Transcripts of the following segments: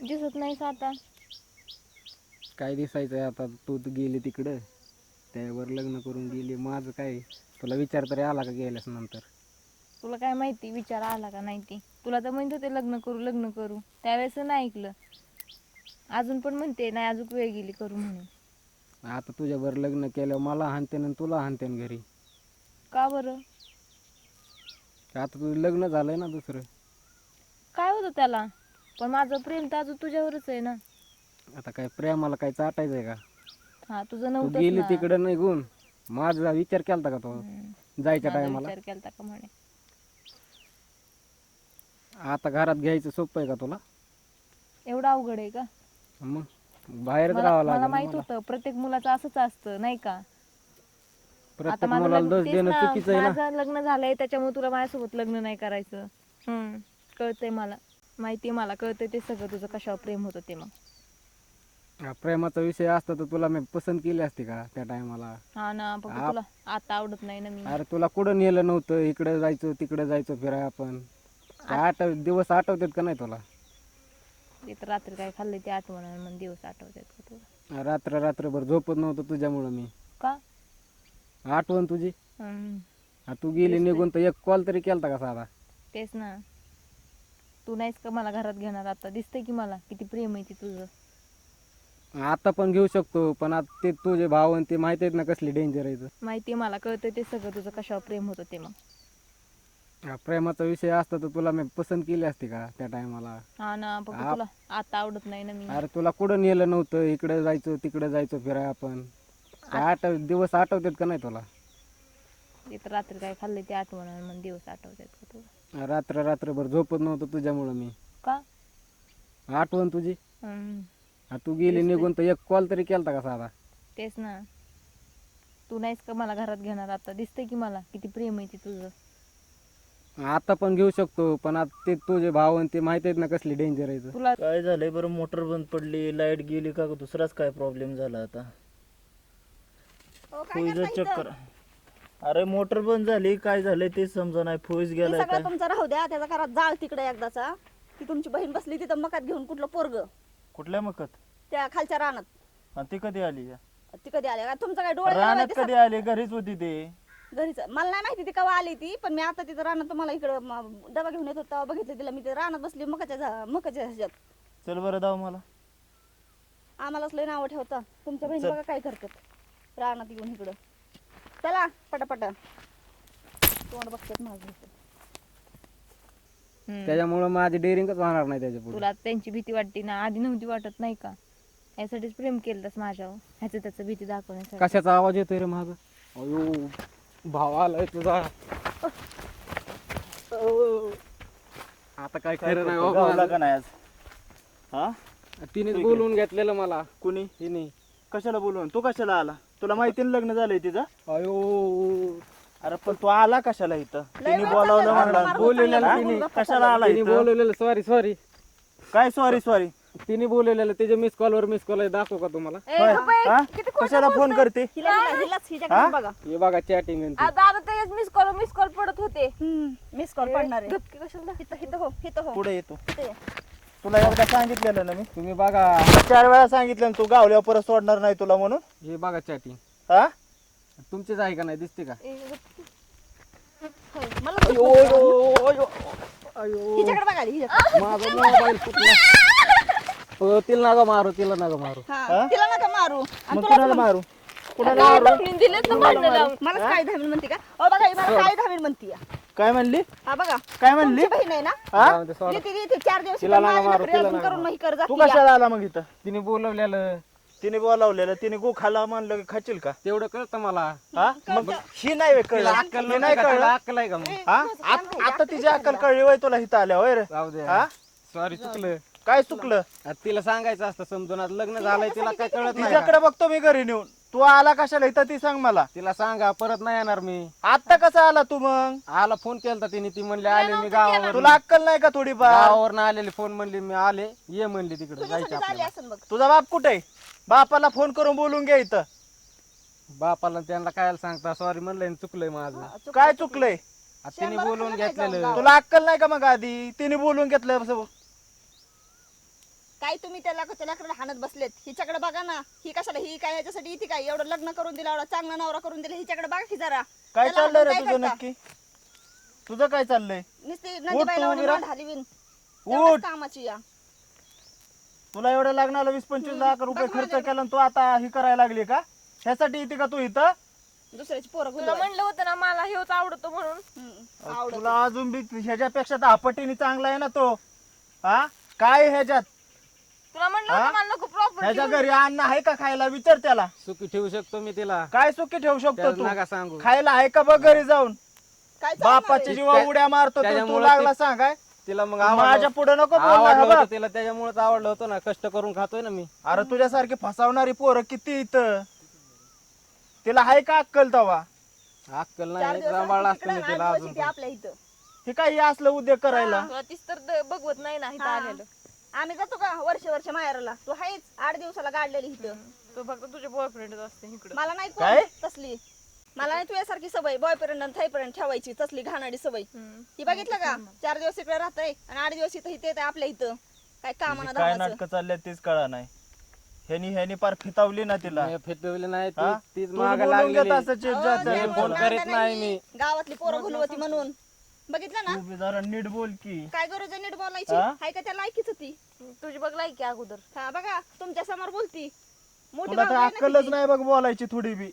दिसत नाहीस आता. काय दिसायचंय आता, तू तर गेली तिकडं, त्यावर लग्न करून गेली. माझं काय, तुला विचार तरी आला का गेल्यास नंतर? तुला काय माहिती विचार आला का नाही ती. तुला तर म्हणत होते लग्न करू लग्न करू, त्यावेळेस नाही ऐकलं. अजून पण म्हणते नाही, अजून वेळ गेली करू म्हणून. आता तुझ्यावर लग्न केल्यावर मला हाणतेन आणि तुला हाणतेन घरी. का बरं? आता तुझं लग्न झालंय ना दुसरं. काय होतं त्याला, पण माझं प्रेम तर अजून तुझ्यावरच आहे ना. आता काय प्रेमाला काय चाटायचंय का? हा तुझं तू नव्हतंच गेली ना. तिकडं निघून, माझा विचार केलता का तो जायच्या माझा टायमाला? विचार केलता का म्हणे. आता घरात घ्यायचं सोपं आहे का तुला? एवढं अवघड आहे का? मग बाहेरच मला राहावं मला लागेल ना माहित मला. होतं प्रत्येक मुलाचं असंच असतं नाही का. आता प्रत्येक माझं मुलाला लग्न, दोष तेच देणं ना, चुकीचं आहे ना. माझं लग्न झालंय त्याच्यामुळे तुला माझ्यासोबत लग्न नाही करायचं. कळतंय मला, माहितीये मला, कळतंय ते सगळं तुझं कशावर प्रेम होतं ते. मग प्रेमाचा विषय असता तर तुला मी पसंत केली असती का त्या टायमाला? हा ना, फक्त तुला आता आवडत नाही ना मी. अरे तुला कुठं नेलं नव्हतं, इकडं जायचं तिकडं जायचं फिराय आपण. ते दिवस आठवतात का नाही तुला? ते तर रात्री काय खाल्ले ते आठवण, मग दिवस आठवतात का तुला? रात्रभर झोपत नव्हतं तुझ्यामुळं मी. का? आठवण तुझी. तू गेली तेच निघून तर एक कॉल तरी केलता का साधा? तेच ना, तू नाहीस का मला घरात घेणार आता. दिसतंय की मला किती प्रेम आहे ते तुझं. आता पण घेऊ शकतो, पण आता ते तुझे भाव आणि ते माहिती आहेत ना कसली डेंजर आहे. माहितीये मला, कळतंय ते सगळं तुझं कशावर प्रेम होतं ते. मग प्रेमाचा विषय असता तर तुला मी पसंत केली असती का त्या टायमाला? हा ना, फक्त तुला आता आवडत नाही ना मी. अरे तुला कुठं नेलं नव्हतं, इकडे जायचं तिकडे जायचं फिराय आपण. ते दिवस आठवतात का नाही तुला? ते तर रात्री काय खाल्ले ते आठवण, मग दिवस आठवतात का तुला? रात्रभर झोपत नव्हतं तुझ्यामुळं मी. का? आठवण तुझी. तू गेली दिसतंय. निघून तर एक कॉल तरी केलता का साधा? तेच ना, तू नाहीस का मला घरात घेणार आता. दिसतंय की मला किती प्रेम आहे ते तुझं. आता पण घेऊ शकतो, पण आता ते तुझे भाव आणि ते माहिती आहेत ना कसली डेंजर आहे. तुला काय झालंय बरं? मोटर बंद पडली, लाईट गेली का दुसराच काय प्रॉब्लेम झाला आता? फुईज चक्कर. अरे मोटर बंद झाली, काय झालंय ते समजा नाही. फुईज गेलाय सगळं काय? तुमचं राहू द्या, त्याचा घरात जाळ तिकडे एकदाचा. ती तुमची बहीण बसली तिथं मकात घेऊन, कुठलं पोरग कुठल्या मकत? त्या खालच्या रानात. आणि ती कधी आली? ती कधी आले का? तुमचं काय डोळे रानात दिसत? कधी आली? घरीच होती ते. घरीच. मला नाही माहिती ती केव्हा आली ती, पण मी आता तिथं रानात तुम्हाला इकडं डबा घेऊन येत होता, बघितलं तिला मी. ते रानात बसली मकाच्या ह्याच्यात. चल बरं दाव मला. आम्हालाच लय नावं ठेवता. तुमच्या बहिणी बघा काय करतात रानात येऊन इकडं. चला पटापटा, तोंड बघतात माझं. त्याच्यामुळं माझी डेअरिंगच होणार नाही त्याच्यापुढे. तुला त्यांची भीती वाटते ना, आधी नव्हती वाटत नाही का? यासाठीच प्रेम केलंस माझ्यावर, ह्याचं त्याचं भीती दाखवण्यासाठी. कशाचा आवाज येतोय रे माग? अयो, भाव आलाय तुझा. आता काय खरं नाही गावला बाबा. का नाही आज? हा? तिनेच बोलवून घेतलेलं मला. कुणी? तिने. कशाला बोलवून? तू कशाला आला? तुला माहिती ना लग्न झालंय तिचं? अयो, अरे पण तू आला कशाला इथं? तिने बोलावलं म्हणलं. बोलवलेलं तिने. कशाला आला तिने इथं? बोलवलेलं. सॉरी. काय सॉरी? तिने बोलवलेलं. त्याच्या मिस कॉल दाखवू का तुम्हाला? होय. हा? कशाला फोन करते? हिलाच हिच्याकडे बघा. हे बघा चॅटिंग. आता तेच मिस कॉल पडत होते. मिस कॉल पडणार आहे. गपकी कशाला? हिथं हो. पुढे येतो. इथं ये. तुला एकदा सांगितलेलं ना मी. तुम्ही बघा. 4 वेळा सांगितलं ना, तू गावल्यावर परत सोडणार नाही तुला म्हणून. हे बघा चॅटिंग. हा? तुमचीच आहे का नाही? दिसते का? मला अयो, हिच्याकडे बघा आली, हिच्याकडे. माझा मोबाईल फुटला. तिला नका मारू. हा, तिला नका मारू. मग कुणाला मारू? दिलेत ना भांडण लावून. मला काय धामीन म्हणते का? ओ बघा, ही मला काय धामीन म्हणते. काय म्हणली? हा बघा, काय म्हणली? तुमची बहीण आहे ना? हा? जाऊ दे, sorry. येते 4 दिवस तिला इथं नका माझी मारू, नखरे तिला अजून नका करून मग कर तू जाती. कशाला आला मग इथं? तिने बोलवलेलं. तिने बोलावलेलं, तिने गो खाला म्हणलं की खाशील का? तेवढं कळतं मला. हा? मग ही नाही वे कळलं. अक्कल ही नाही का? तिला कळलं. अक्कल आहे का मग? हा? आता तिची अक्कल कळली वय तुला इथं आल्या होय रे? जाऊ दे. हा? सॉरी, चुकलं. काय चुकलं? आता तिला सांगायचं असतं समजून. आता लग्न झालंय, तिला काय कळत नाही का? तिच्याकडे बघतो मी घरी नेऊन. तू आला कशाला इथं ती सांग मला. तिला सांगा, परत नाही येणार मी. आता कसा आला तू मग? आला फोन केलता तिने. ती म्हणली आले मी गावावर. तुला अक्कल नाही का थोडीफार? गावावर आलेली फोन म्हणली मी आले. ये म्हणली तिकडे जायचं तुझ्यासाठी आली आपल्याला. असेल बघ. तुझा बाप कुठे आहे? बापाला फोन करून बोलून घे इथं. बापाला त्यांना काय सांगता? सॉरी म्हणलंय, चुकलंय माझं. काय चुकलंय? आता तिने बोलवून घेतलेलं. तुला अक्कल नाही का मग आधी? तिने बोलून घेतलं. काय काय तुम्ही त्याला त्याच्याकडे हाणत बसलेत? हिच्याकडे बघा ना, ही कशाला, ही काय ह्याच्यासाठी इथे काय एवढं लग्न करून दिलं, एवढा चांगला नवरा करून दिला, हिच्याकडे बघा की जरा. काय त्याला चाललंय रे काय तुझं करता? नक्की? तुझं काय चाललंय? नुसती उठ नंदीबाईला तू, एवढी विरा. मांड हलवीन. उठ. तेवढंच कामाची या. तुला एवढं लग्नाला 20-25 लाख रुपये बघ खर्च माझ्या- केला आणि तू आता ही करायला लागली का? ह्यासाठी येते का तू इथं? दुसऱ्याची पोरं तुला गुलवाय. म्हणलं होतं ना मला हेच आवडतो म्हणून. आवडत. तुला अजून बी ह्याच्यापेक्षा 10 पटीने चांगला आहे ना तो. हा काय ह्याच्यात? तुला म्हणलं हा? होतं मला नको ह्याच्या प्रॉपर्टी. घरी अन्न आहे का खायला? विचार त्याला. सुखी ठेवू शकतो मी तिला, काय सुखी ठेवू शकतो त्याला तू? नका सांगू. खायला आहे का बघ घरी जाऊन? काय चालणार बापाच्या आहे? जीवा उड्या मारतो तू त्याच्यामुळे लागला ते- सांगाय. तिला मग माझ्या पुढे नको बोलला आवडलं हा होतं बघ. तिला, त्याच्यामुळेच आवडलं होतं ना. कष्ट करून खातोय ना मी. अरे तुझ्यासारखी फसवणारी पोरं किती इथं? तिला आहे का अक्कल तवा? अक्कल 4 नाही, दिवस सांभाळलं राहते असतं तिकडं मी आणि तिला 8 अजून दिवस इथे पण. आपल्या इथं. हे काय असलं उद्योग करायला? तुला तीच तर बघवत नाही ना इथं हा. आलेलं. आम्ही जातो का वर्ष माहेराला? तू आहेच 8 दिवसाला गाडलेली इथं. तू फक्त तुझे बॉयफ्रेंडच असते इकडं. मला नाही कोण काय? तसली. मला नाही तुझ्यासारखी सवय बॉयफ्रेंड आणि थायफ्रेंड ठेवायची, तसली घाणाडी सवय. ही बघितलं का? 4 दिवस इकडे राहतंय आणि 8 दिवस इथं इथे येतंय आपल्या इथं. काय कामाना काय धामाचं. नाटक चालले तेच कळा नाही. ह्यानी पार फितावली ना तिला. मी फिटवली नाही हा? तीच तूच माग बोलून लागलेली. घेत असं चिड अहो, जातं. मी त्यामुळे फोन नांदा करीत नाही मी. गावातली पोरं घुलवती म्हणून. बघितलं ना? तू बी जरा नीट बोल की. काय गरज आहे नीट बोलायची? हा? हाय का त्या लायकीच ती? तुझी बघ लायकी अगोदर. हा बघा तुमच्या समोर बोलती. मोठी तुला तर भावजी आहे ना अक्कलच तिची. नाही बघ बोलायची थोडी बी.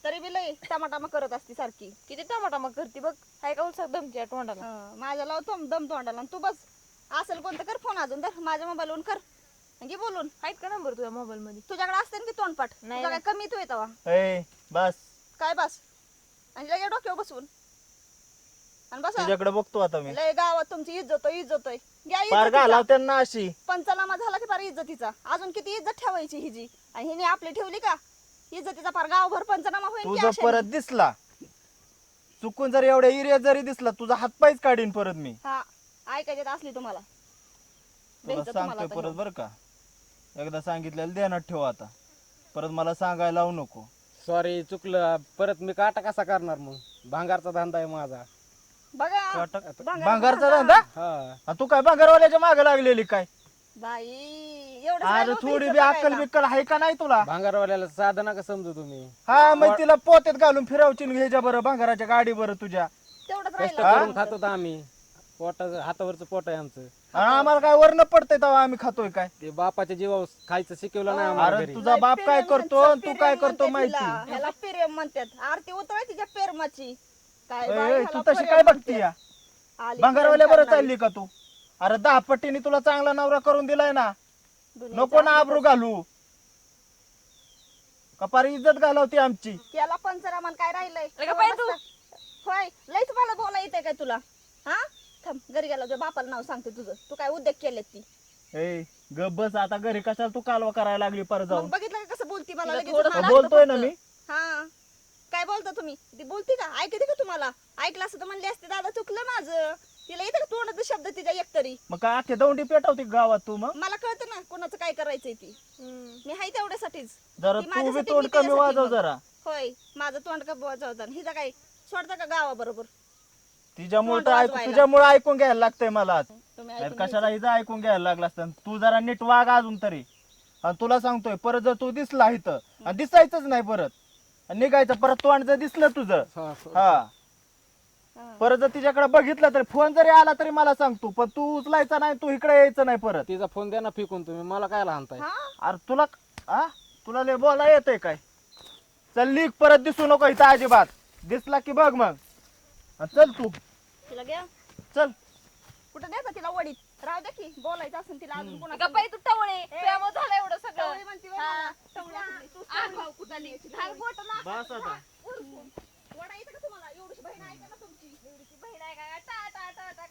तरी बी लय टमाटामा करत असती सारखी. किती टमाटा करते बघ. हाय का उलसा दमच्या तोंडाला. माझ्या लावतो दम तोंडाला आणि तू बस असेल कोणतं कर फोन अजून तर माझ्या मोबाईलवरून कर आणि घे बोलून. आहेत का नंबर तुझ्या मोबाईल मध्ये? तुझ्याकडे असते ना की तोंडपाठ? नाही तुझा काय ना. कमी तू येतवा ए बस. काय बस आणि लगे डोक्यावर बसवून आणि बस तुझ्याकडे बघतो आता मी. लय गावात तुमची इज्जत इज्जत घ्या पार इज्जतीचा. घालाव त्यांना अशी. पंचनामा झाला की फार इज्जतीचा. अजून किती इज्जत ठेवायची हिजी आणि हिने आपली ठेवली का? इज्जतीचा फार गावभर पंचनामा होईल तू की जर अशाने? परत दिसला चुकून जर एवढ्या एरिया जरी दिसला तुझा हातपायच काढीन परत मी. हा ऐकायची असली तुम्हाला तुला द्यायचं तुम्हाला सांगतोय आता परत हे. बर का. एकदा सांगितलेलं ध्यानात ठेव आता. परत मला सांगायला लावू नको. सॉरी, चुकलं. परत मी काटा कसा करणार मग? भांगारचा धंदा आहे माझा. बघा काटा- भांगार- भांगारचा धंदा? हा, आणि तू काय भांगारवाल्याच्या मागे लागलेली काय? बाई एवढं अरे थोडी बी अक्कल बिक्कल आहे का नाही तुला? भांगारवाल्याला साधं नका समजू तुम्ही. हा मग तिला पोत्यात घालून फिरवची ह्याच्या बरं भांगाराच्या गाडी बरं तुझ्या. तेवढंच कष्ट राहिलं. करून खातो तर आम्ही. पोटाचं हातावरचं पोट आहे आमचं. आणि आम्हाला काय वरण पडतंय तेव्हा आम्ही खातोय काय? ते बापाच्या जीवावर खायचं शिकवलं नाही आम्हाला अरे घरी. तुझा बाप काय करतो आणि तू काय करतो माहिती? ह्याला पेरेम म्हणतात. आरती उतराय तिच्या पेरमाची. काय बाई, ए, ह्याला तू तशी पेरेम काय म्हणतात. बघती या? आली भांगारवाल्या प्रेम बरं करणारी. चालली का तू? अरे 10 पट्टीने तुला चांगला नवरा करून दिलाय ना. दुनियाच्या नको ना आरती आबरू घालू. कपारी इज्जत घालवती आमची. त्याला पंचरामान काय राहिलंय? लगा बाई तू. होय लयच मला बोला येते काय तुला? हा थांब घरी गेला तुझ्या बापाला नाव सांगते तुझं. तू काय उद्योग केलेत ती? ए गप बस आता घरी कशाला तू कालवा करायला लागली परत मग जाऊन. बघितलं का कसं बोलती मला तिला लगेच? थोडं हा, बोलतोय ना मी. हा काय बोलता तुम्ही? ती बोलती का? ऐकते का तुम्हाला? ऐकलं असतं तर म्हणले असते दादा चुकलं माझं. तिला येतं का तोंडात शब्द तिच्या एकतरी? मग काय अख्खे दौंडी पेटवते गावात तू मग? मला कळतं ना कोणाचं काय करायचंय ती. मी हाय तेवढ्यासाठीच. जरा ती तू बी माझ्यासाठी, तोंड मी कमी तिच्यासाठी वाजव मग. जरा. होय माझं तोंड का वाजवता हिचा काय सोडता का गावाबरोबर? तिच्यामुळे तोंड तर वाजवायला. तुझ्यामुळे ऐकून घ्यायला लागतंय मला आज. तुम्ही नाहीतर ऐकून कशाला हिचं ऐकून घ्यायला लागलं असतं. तू जरा नीट वाग अजून तरी. आणि तुला सांगतोय परत जर तू दिसला इथं आणि दिसायचंच नाही परत आणि निघायचं परत तोंड जर दिसलं तुझं हा, हा हा. परत जर तिच्याकडे बघितलं तरी फोन जरी आला तरी मला सांगतो. पण तू उचलायचा नाही, तू इकडे यायचं नाही परत. तिचा फोन द्या ना फेकून तुम्ही. मला काय लहानताय? हा अरे तुला तुला लय बोला येतंय काय? चल निघ, परत दिसू नको इथं अजिबात. दिसला की बघ मग. आणि चल तू तिला घ्या चल. कुठं द्यायचं तिला वडीत? राहू दे की बोलायचं असेल तिला अजून कोणा गप्पाई तू टवळे त्यामुळे झालं एवढं सगळं. टवळी म्हणती होय मला. टवळी असली. तू सांग भाऊ कुठाली याची. घाल बोटं ना. बस आता. उरकून. वडा येतं का तुम्हाला? एवढीशी बहीण आहे का ना तुमची? एवढीशी बहीण आहे का? टा टा टा टा.